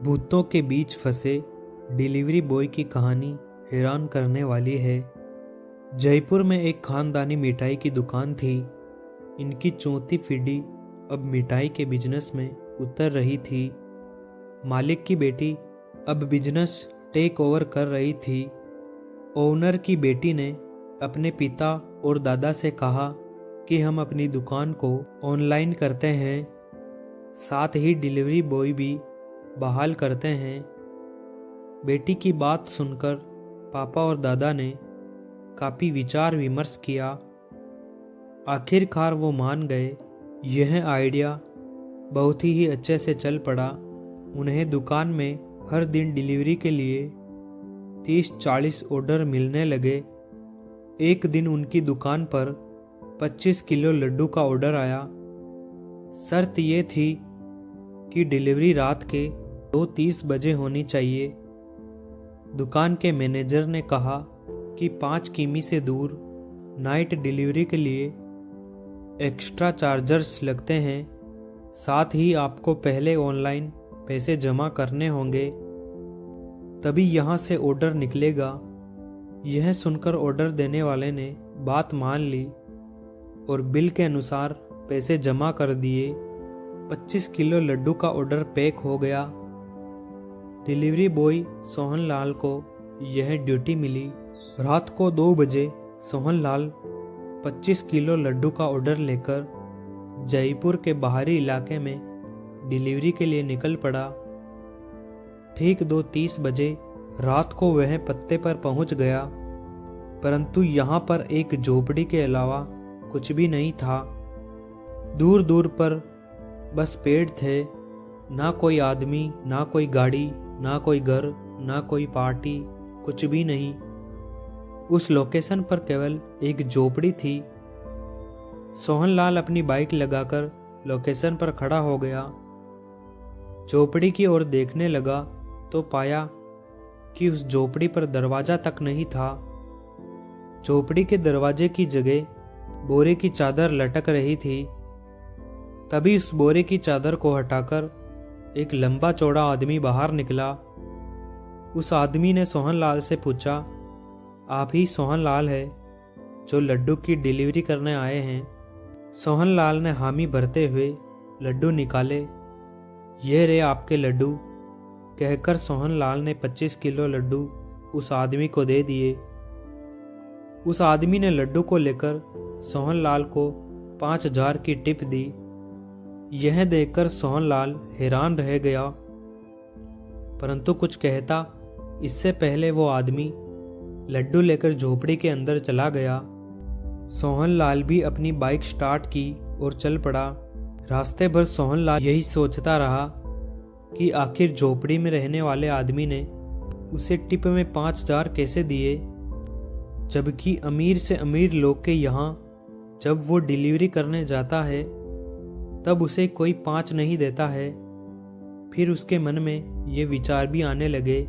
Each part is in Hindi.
भूतों के बीच फंसे डिलीवरी बॉय की कहानी हैरान करने वाली है। जयपुर में एक खानदानी मिठाई की दुकान थी। इनकी चौथी पीढ़ी अब मिठाई के बिजनेस में उतर रही थी। मालिक की बेटी अब बिजनेस टेक ओवर कर रही थी। ओनर की बेटी ने अपने पिता और दादा से कहा कि हम अपनी दुकान को ऑनलाइन करते हैं, साथ ही डिलीवरी बॉय भी बहाल करते हैं। बेटी की बात सुनकर पापा और दादा ने काफ़ी विचार विमर्श किया। आखिरकार वो मान गए। यह आइडिया बहुत ही अच्छे से चल पड़ा। उन्हें दुकान में हर दिन डिलीवरी के लिए 30-40 ऑर्डर मिलने लगे। एक दिन उनकी दुकान पर 25 किलो लड्डू का ऑर्डर आया। शर्त ये थी कि डिलीवरी रात के 2:30 बजे होनी चाहिए। दुकान के मैनेजर ने कहा कि 5 किमी से दूर नाइट डिलीवरी के लिए एक्स्ट्रा चार्जर्स लगते हैं, साथ ही आपको पहले ऑनलाइन पैसे जमा करने होंगे, तभी यहाँ से ऑर्डर निकलेगा। यह सुनकर ऑर्डर देने वाले ने बात मान ली और बिल के अनुसार पैसे जमा कर दिए। 25 किलो लड्डू का ऑर्डर पैक हो गया। डिलीवरी बॉय सोहन लाल को यह ड्यूटी मिली। रात को 2 बजे सोहन लाल 25 किलो लड्डू का ऑर्डर लेकर जयपुर के बाहरी इलाके में डिलीवरी के लिए निकल पड़ा। ठीक 2:30 बजे रात को वह पत्ते पर पहुंच गया, परंतु यहाँ पर एक झोपड़ी के अलावा कुछ भी नहीं था। दूर दूर पर बस पेड़ थे। ना कोई आदमी, ना कोई गाड़ी, ना कोई घर, ना कोई पार्टी, कुछ भी नहीं। उस लोकेशन पर केवल एक झोपड़ी थी। सोहन लाल अपनी बाइक लगाकर लोकेशन पर खड़ा हो गया। झोपड़ी की ओर देखने लगा तो पाया कि उस झोपड़ी पर दरवाजा तक नहीं था। झोपड़ी के दरवाजे की जगह बोरे की चादर लटक रही थी। तभी उस बोरे की चादर को हटाकर एक लंबा चौड़ा आदमी बाहर निकला। उस आदमी ने सोहन लाल से पूछा, आप ही सोहन लाल है जो लड्डू की डिलीवरी करने आए हैं? सोहन लाल ने हामी भरते हुए लड्डू निकाले। ये रे आपके लड्डू, कहकर सोहन लाल ने 25 किलो लड्डू उस आदमी को दे दिए। उस आदमी ने लड्डू को लेकर सोहन लाल को 5000 की टिप दी। यह देखकर सोहन लाल हैरान रह गया, परंतु कुछ कहता इससे पहले वो आदमी लड्डू लेकर झोपड़ी के अंदर चला गया। सोहन लाल भी अपनी बाइक स्टार्ट की और चल पड़ा। रास्ते भर सोहन लाल यही सोचता रहा कि आखिर झोपड़ी में रहने वाले आदमी ने उसे टिप में 5000 कैसे दिए, जबकि अमीर से अमीर लोग के यहाँ जब वो डिलीवरी करने जाता है तब उसे कोई 5 नहीं देता है। फिर उसके मन में ये विचार भी आने लगे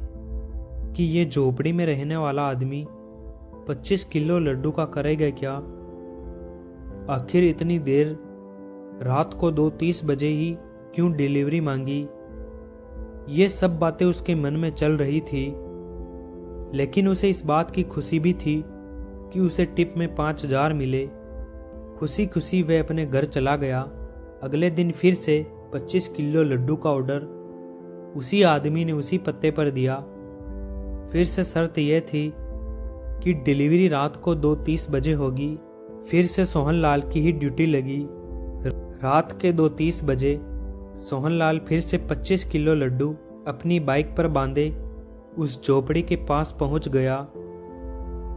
कि ये झोपड़ी में रहने वाला आदमी 25 किलो लड्डू का करेगा क्या? आखिर इतनी देर रात को 2:30 बजे ही क्यों डिलीवरी मांगी? ये सब बातें उसके मन में चल रही थी, लेकिन उसे इस बात की खुशी भी थी कि उसे टिप में 5000 मिले। खुशी खुशी वह अपने घर चला गया। अगले दिन फिर से 25 किलो लड्डू का ऑर्डर उसी आदमी ने उसी पत्ते पर दिया। फिर से शर्त यह थी कि डिलीवरी रात को 2:30 बजे होगी। फिर से सोहन लाल की ही ड्यूटी लगी। रात के 2:30 बजे सोहन लाल फिर से 25 किलो लड्डू अपनी बाइक पर बांधे उस झोपड़ी के पास पहुंच गया।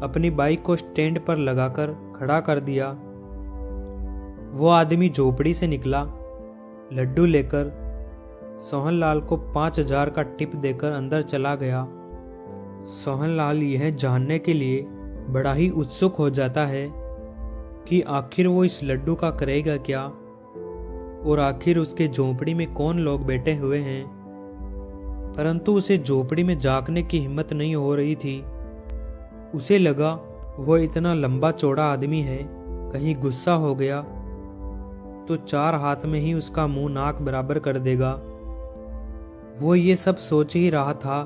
अपनी बाइक को स्टैंड पर लगाकर खड़ा कर दिया। वो आदमी झोपड़ी से निकला। लड्डू लेकर सोहन लाल को 5000 का टिप देकर अंदर चला गया। सोहन लाल यह जानने के लिए बड़ा ही उत्सुक हो जाता है कि आखिर वो इस लड्डू का करेगा क्या, और आखिर उसके झोपड़ी में कौन लोग बैठे हुए हैं। परंतु उसे झोपड़ी में झांकने की हिम्मत नहीं हो रही थी। उसे लगा वो इतना लंबा चौड़ा आदमी है, कहीं गुस्सा हो गया तो 4 हाथ में ही उसका मुंह नाक बराबर कर देगा। वो ये सब सोच ही रहा था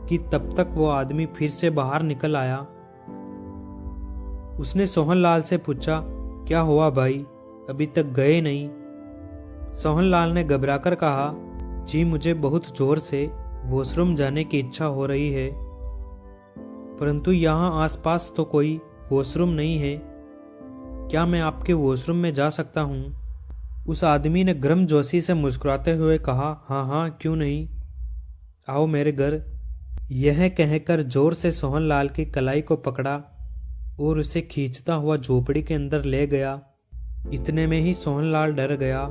कि तब तक वो आदमी फिर से बाहर निकल आया। उसने सोहनलाल से पूछा, क्या हुआ भाई, अभी तक गए नहीं? सोहनलाल ने घबराकर कहा, जी मुझे बहुत जोर से वॉशरूम जाने की इच्छा हो रही है, परंतु यहाँ आसपास तो कोई वॉशरूम नहीं है। क्या मैं आपके वॉशरूम में जा सकता हूँ? उस आदमी ने गर्मजोशी से मुस्कुराते हुए कहा, हाँ हाँ क्यों नहीं, आओ मेरे घर। यह कहकर जोर से सोहनलाल की कलाई को पकड़ा और उसे खींचता हुआ झोपड़ी के अंदर ले गया। इतने में ही सोहनलाल डर गया।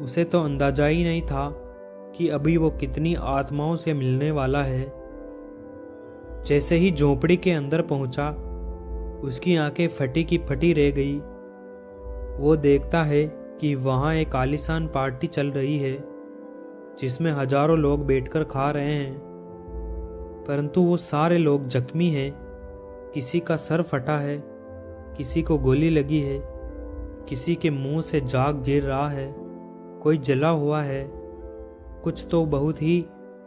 उसे तो अंदाजा ही नहीं था कि अभी वो कितनी आत्माओं से मिलने वाला है। जैसे ही झोपड़ी के अंदर पहुंचा, उसकी आंखें फटी की फटी रह गई। वो देखता है कि वहां एक आलीशान पार्टी चल रही है जिसमें हजारों लोग बैठकर खा रहे हैं, परंतु वो सारे लोग जख्मी हैं। किसी का सर फटा है, किसी को गोली लगी है, किसी के मुंह से झाग गिर रहा है, कोई जला हुआ है, कुछ तो बहुत ही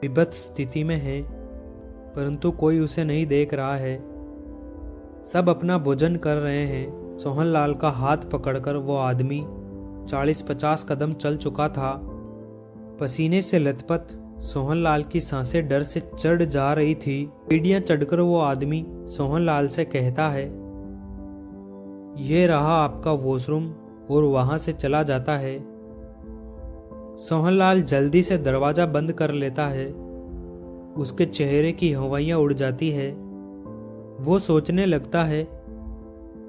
विभत्स स्थिति में है, परंतु कोई उसे नहीं देख रहा है। सब अपना भोजन कर रहे हैं। सोहनलाल का हाथ पकड़कर वो आदमी 40-50 कदम चल चुका था। पसीने से लथपथ सोहनलाल की सांसें डर से चढ़ जा रही थी। सीढ़ियां चढ़कर वो आदमी सोहनलाल से कहता है, ये रहा आपका वॉशरूम, और वहां से चला जाता है। सोहनलाल जल्दी से दरवाजा बंद कर लेता है। उसके चेहरे की हवाइयां उड़ जाती है। वो सोचने लगता है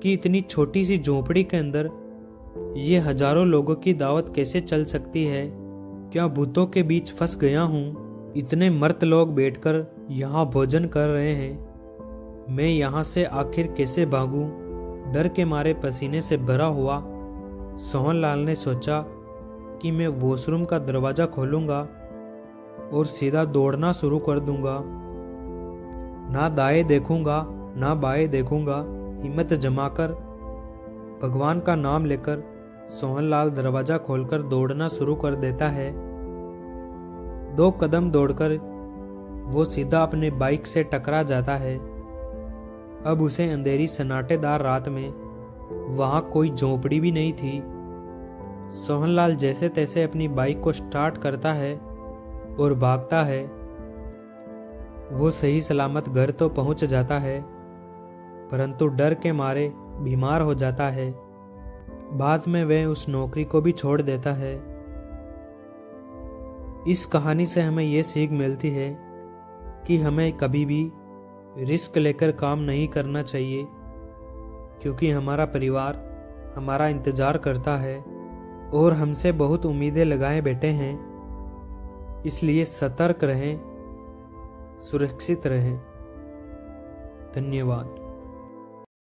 कि इतनी छोटी सी झोपड़ी के अंदर ये हजारों लोगों की दावत कैसे चल सकती है? क्या भूतों के बीच फंस गया हूँ? इतने मर्द लोग बैठकर यहाँ भोजन कर रहे हैं, मैं यहाँ से आखिर कैसे भागूं? डर के मारे पसीने से भरा हुआ सोहनलाल ने सोचा कि मैं वॉशरूम का दरवाजा खोलूंगा और सीधा दौड़ना शुरू कर दूंगा। ना दाएं देखूंगा ना बाएं देखूंगा। हिम्मत जमाकर भगवान का नाम लेकर सोहनलाल दरवाजा खोलकर दौड़ना शुरू कर देता है। 2 कदम दौड़कर वो सीधा अपने बाइक से टकरा जाता है। अब उसे अंधेरी सन्नाटेदार रात में वहां कोई झोपड़ी भी नहीं थी। सोहनलाल जैसे तैसे अपनी बाइक को स्टार्ट करता है और भागता है। वो सही सलामत घर तो पहुंच जाता है, परंतु डर के मारे बीमार हो जाता है। बाद में वह उस नौकरी को भी छोड़ देता है। इस कहानी से हमें यह सीख मिलती है कि हमें कभी भी रिस्क लेकर काम नहीं करना चाहिए, क्योंकि हमारा परिवार हमारा इंतजार करता है और हमसे बहुत उम्मीदें लगाए बैठे हैं। इसलिए सतर्क रहें, सुरक्षित रहें। धन्यवाद।